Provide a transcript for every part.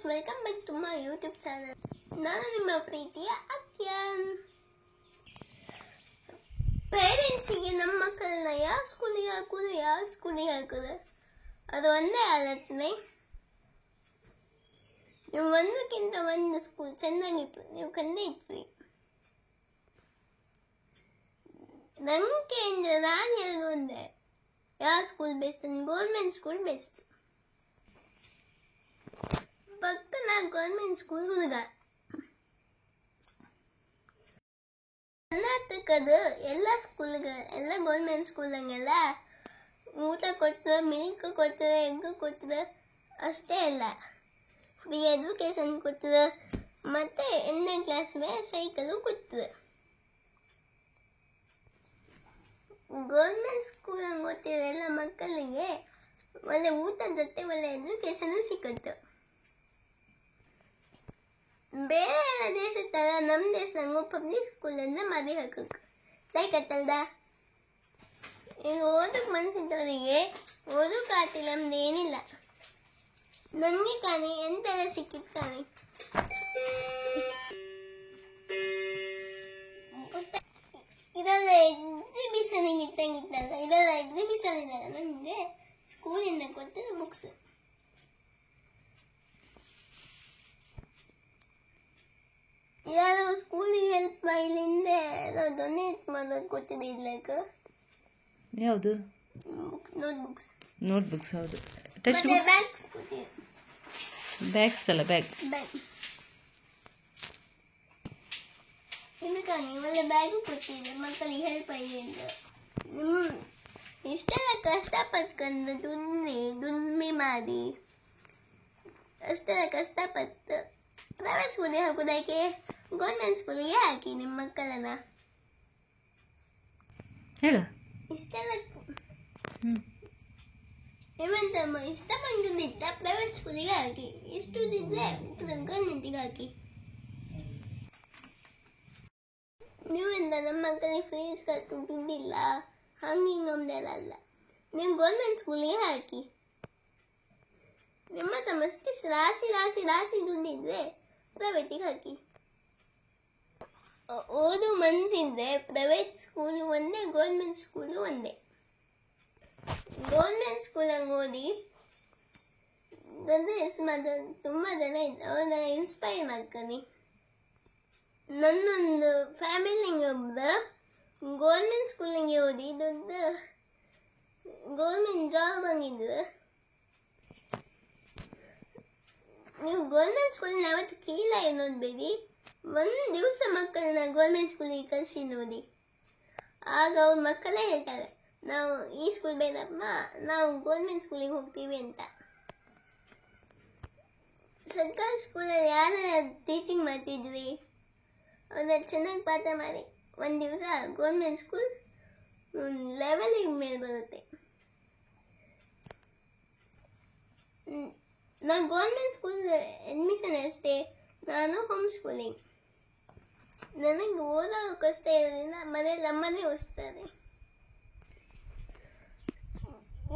Guys, welcome back to my YouTube channel. ನಾನು ನಿಮ್ಮ ಪ್ರೀತಿಯ ಅಕ್ಯಾನ್. ಪೇರೆಂಟ್ಸಿಗೆ ನಮ್ಮ ಮಕ್ಕಳನ್ನ ಯಾವ ಸ್ಕೂಲಿಗೆ ಹಾಕೋದು ಅದು ಒಂದೇ ಆಲೋಚನೆ. ನೀವು ಒಂದಕ್ಕಿಂತ ಒಂದು ಸ್ಕೂಲ್ ಚೆನ್ನಾಗಿತ್ತು ನೀವು ಕಂಡೇ ಇಟ್ರಿ. ನನಗೆ ನಾನು ಹೇಳೋದು ಒಂದೇ, ಯಾವ school best? Government school best. ಪಕ್ಕ ನಾನು ಗೌರ್ಮೆಂಟ್ ಸ್ಕೂಲ್ ಹುಡುಗ. ಕರ್ನಾಟಕದ ಎಲ್ಲ ಗೌರ್ಮೆಂಟ್ ಸ್ಕೂಲಂಗೆಲ್ಲ ಊಟ ಕೊಡ್ತಾರೆ, ಮಿಲ್ಕ್ ಕೊಡ್ತಾರೆ, ಎಗ್ ಕೊಡ್ತಾರೆ, ಅಷ್ಟೇ ಅಲ್ಲ ಫ್ರೀ ಎಜುಕೇಶನ್ ಕೊಡ್ತಾರೆ, ಮತ್ತು 8ನೇ ಕ್ಲಾಸ್ ಮೇಲೆ ಸೈಕಲು ಕೊಡ್ತಾರೆ. ಗೌರ್ಮೆಂಟ್ ಸ್ಕೂಲಂಗೆ ಓದ್ತಿರೋ ಎಲ್ಲ ಮಕ್ಕಳಿಗೆ ಒಳ್ಳೆ ಊಟದ ಜೊತೆ ಒಳ್ಳೆ ಎಜುಕೇಶನು ಸಿಕ್ಕುತ್ತೆ. ಬೇರೆ ಎಲ್ಲ ದೇಶದ ಥರ ನಮ್ಮ ದೇಶದಂಗೂ ಪಬ್ಲಿಕ್ ಸ್ಕೂಲನ್ನು ಮಾಡಿ ಹಾಕಕ್ಕೆ ಕಟ್ಟಲ್ದ. ಈಗ ಓದಕ್ಕೆ ಮನಸ್ಸಿದ್ದವರಿಗೆ ಓದಕ್ಕೆ ಆಗ್ತಿಲ್ಲ ನಮ್ದು ಏನಿಲ್ಲ. ನನಗೆ ಕಾಣಿ ಎಂತೆಲ್ಲ ಸಿಕ್ಕಿತ್ತು ಕಾಣಿ. ಇದೆಲ್ಲ ಎಕ್ಸಿಬಿಷನಿಗೆ ಇಟ್ಟಂಗಿತ್ತಲ್ಲ, ಇದೆಲ್ಲ ಎಕ್ಸಿಬಿಷನ್ ಇದೆಲ್ಲ ನನಗೆ ಸ್ಕೂಲಿಂದ ಕೊಟ್ಟಿದ್ದು ಬುಕ್ಸ್. ಯಾರು ಸ್ಕೂಲಿಗೆ ಹೆಲ್ಪ್ ಇಲ್ಲಿಂದ ಡೊನೇಟ್ ಮಾಡೋದು ಕೊಟ್ಟಿದೆ ಇರ್ಲಕ್ಕೆ. ಯಾವುದು? ನೋಟ್ಬುಕ್ಸ್ ಹೌದು. ಟೆಕ್ಸ್ಟ್ ಬುಕ್ಸ್, ಬ್ಯಾಗ್ಸ್ ಕೊಟ್ಟಿದೆ. ಬ್ಯಾಗ್ಸ್ ಅಲ್ಲ, ಬ್ಯಾಗ್. ಇದಕ್ಕಾಗಿ ಒಳ್ಳೆ ಬ್ಯಾಗು ಕೊಟ್ಟಿದೆ, ಮಕ್ಕಳಿಗೆ ಹೆಲ್ಪ್ ಆಗಿದೆ ಅಂತ. ಇಷ್ಟೆಲ್ಲ ಕಷ್ಟಪಟ್ಕೊಂಡು ದುಡಿಮೆ ಮಾಡಿ ಅಷ್ಟೆಲ್ಲ ಕಷ್ಟಪಟ್ಟು ಪ್ರೈವೇಟ್ ಸ್ಕೂಲಿಗೆ ಹಾಕೋದಕ್ಕೆ ಗೌರ್ಮೆಂಟ್ ಸ್ಕೂಲಿಗೆ ಹಾಕಿ ನಿಮ್ಮ ಮಕ್ಕಳನ್ನ. ಹೇಳು ಇಷ್ಟೆಲ್ಲ ನಿಮ್ಮಂತಮ್ಮ ಇಷ್ಟಪಟ್ಟು ದುಡ್ಡಿದ್ದ ಪ್ರೈವೇಟ್ ಸ್ಕೂಲಿಗೆ ಹಾಕಿ, ಇಷ್ಟು ದುಡ್ಡಿದ್ರೆ ಗೌರ್ಮೆಂಟಿಗೆ ಹಾಕಿ. ನೀವಿಂದ ನಮ್ಮ ಮಕ್ಕಳಿಗೆ ಫೀಸ್ ಕಟ್ಟು ದುಡ್ಡಿಲ್ಲ ಹಿಂಗೆ ನಮ್ದೆಲ್ಲ ಅಲ್ಲ, ನೀವು ಗೌರ್ಮೆಂಟ್ ಸ್ಕೂಲಿಗೆ ಹಾಕಿ. ನಿಮ್ಮ ತಮ್ಮಷ್ಟು ರಾಶಿ ದುಡ್ಡಿದ್ರೆ ಪ್ರೈವೇಟಿಗೆ ಹಾಕಿ. ಓದು ಮನಸ್ಸಿದ್ರೆ ಪ್ರೈವೇಟ್ ಸ್ಕೂಲು ಒಂದೇ, ಗೌರ್ಮೆಂಟ್ ಸ್ಕೂಲು ಒಂದೇ. ಗೌರ್ಮೆಂಟ್ ಸ್ಕೂಲಂಗೆ ಓದಿ ತುಂಬ ಜನ ಇದ್ದಾರೆ, ಅವ್ರನ್ನ ಇನ್ಸ್ಪೈರ್ ಮಾಡ್ಕೊಳ್ಳಿ. ನನ್ನೊಂದು ಫ್ಯಾಮಿಲಿಗೆ ಒಬ್ಬರು ಗೌರ್ಮೆಂಟ್ ಸ್ಕೂಲಿಗೆ ಓದಿ ದೊಡ್ಡ ಗೌರ್ಮೆಂಟ್ ಜಾಬ್ ಆಗಿದ್ರು. ನೀವು ಗೌರ್ಮೆಂಟ್ ಸ್ಕೂಲಿನ ಯಾವತ್ತು ಕೀಳಾಗಿ ನೋಡಬೇಡಿ, ಒಂದು ದಿವಸ ಮಕ್ಕಳನ್ನ ಗೌರ್ಮೆಂಟ್ ಸ್ಕೂಲಿಗೆ ಕಳಿಸಿ ನೋಡಿ. ಆಗ ಅವ್ರ ಮಕ್ಕಳೇ ಹೇಳ್ತಾರೆ, ನಾವು ಈ ಸ್ಕೂಲ್ ಬೇಡಮ್ಮ, ನಾವು ಗೌರ್ಮೆಂಟ್ ಸ್ಕೂಲಿಗೆ ಹೋಗ್ತೀವಿ ಅಂತ. ಸರ್ಕಾರಿ ಸ್ಕೂಲಲ್ಲಿ ಯಾರು ಟೀಚಿಂಗ್ ಮಾಡ್ತಿದ್ರಿ ಅವ್ರನ್ನ ಚೆನ್ನಾಗಿ ಪಾಠ ಮಾಡಿ ಒಂದು ದಿವಸ ಗೌರ್ಮೆಂಟ್ ಸ್ಕೂಲ್ ಲೆವೆಲಿಗೆ ಮೇಲೆ ಬರುತ್ತೆ. ನಾನು ಗೌರ್ಮೆಂಟ್ ಸ್ಕೂಲ್ ಅಡ್ಮಿಷನ್ ಅಷ್ಟೇ, ನಾನು ಹೋಮ್ ಸ್ಕೂಲಿಂಗ್. ನನಗೆ ಓದೋ ಕಷ್ಟ ಇರೋದ್ರಿಂದ ಮನೇಲಿ ಅಮ್ಮನೇ ಓದಿಸ್ತಾರೆ.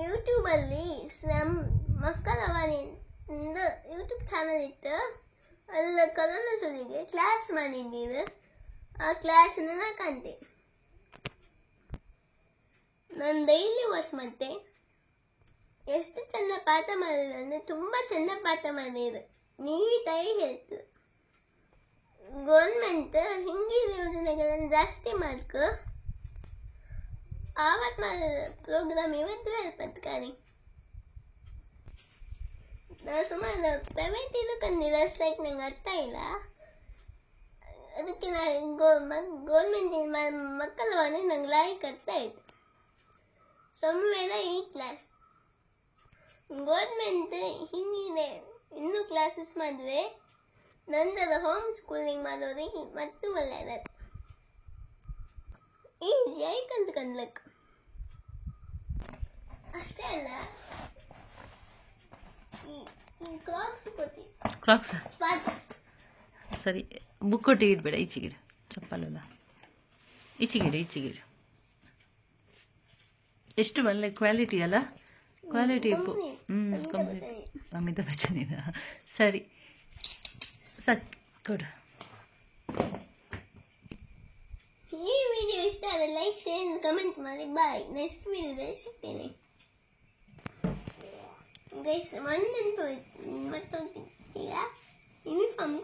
ಯೂಟ್ಯೂಬಲ್ಲಿ ಮಕ್ಕಳ ವಾಣಿಯಿಂದ ಯೂಟ್ಯೂಬ್ ಚಾನಲ್ ಇತ್ತು, ಅಲ್ಲಿ ಕನ್ನಡ ಸುಲಿಗೆ ಕ್ಲಾಸ್ ಮಾಡಿದ್ದೀರು. ಆ ಕ್ಲಾಸನ್ನು ನಾನು ಕಾಣ್ತೆ. ನಾನು ಡೈಲಿ ವಾಚ್ ಮಾಡ್ತೆ. ಎಷ್ಟು ಚೆಂದ ಪಾಠ ಮಾಡಿದ್ರು ಅಂದರೆ ತುಂಬ ಚೆಂದ ಪಾಠ ಮಾಡಿದ್ರು, ನೀಟಾಗಿ ಹೇಳ್ತು. ಗೌರ್ಮೆಂಟ್ ಹಿಂದಿ ಯೋಜನೆಗಳನ್ನು ಜಾಸ್ತಿ ಮಾಡ್ಕೊ, ಆವತ್ತು ಮಾಡಿದ ಪ್ರೋಗ್ರಾಮ್ ಇವತ್ತು ಹೇಳ್ಪತ್ತು ಕಾಣಿ. ನಾನು ಸುಮಾರು ಪ್ರೈವೇಟ್ ಇದು ಕಂಡಿಲ್ಲ, ಲೈಕ್ ನಂಗೆ ಅರ್ಥ ಇಲ್ಲ. ಅದಕ್ಕೆ ನಾನು ಗೌರ್ಮೆಂಟಿನ ಮಕ್ಕಳ ವಾಣಿ ನಂಗೆ ಲೈಕ್ ಅರ್ಥ ಆಯಿತು. ಸೊಮ್ಮೇನ ಈ ಕ್ಲಾಸ್ ಗೌರ್ಮೆಂಟ್ ಹಿಂದಿದೆ ಇನ್ನೂ ಕ್ಲಾಸಸ್ ಮಾಡಿದ್ರೆ ನಂತರ ಹೋಮ್ ಸ್ಕೂಲಿಂಗ್ ಮಾಡೋರಿಗೆ ಮತ್ತು ಒಳ್ಳೆಯದು. ಈಸಿಯಾಗಿ ಕಲ್ತ್ಕೊಂಡ್ಲಕ್. ಅಷ್ಟೇ ಅಲ್ಲ, ಕ್ರಾಕ್ಸ್ ಕೊಡ್ತೀವಿ. ಸ್ಪಾರ್ಕ್ಸ್ ಸರಿ, ಬುಕ್ ಕೊಟ್ಟು ಇಡ್ಬೇಡ, ಈಚೆಗಿಡು. ಚಪ್ಪಲೆಲ್ಲ ಈಚೆಗಿಡು. ಎಷ್ಟು ಒಳ್ಳೆ ಕ್ವಾಲಿಟಿ ಅಲ್ಲ, ಕ್ವಾಲಿಟಿ. ಕಂಪ್ಲೀಟ್ ಅಮಿತಾಬ್ ಬಚ್ಚನ್ ಇದೆ. ಸರಿ, ಸಾಕು ಕೊಡು. ಈ ವಿಡಿಯೋ ಇಷ್ಟ ಆದರೆ ಲೈಕ್ ಶೇರ್ ಕಮೆಂಟ್ ಮಾಡಿ. ಬಾಯ್, ನೆಕ್ಸ್ಟ್ ವಿಡಿಯೋದಲ್ಲಿ ಸಿಗ್ತೇನೆ ಗೈಸ್. ಮತ್ತೊಂದು ಈಗ ಯೂನಿಫಾರ್ಮ್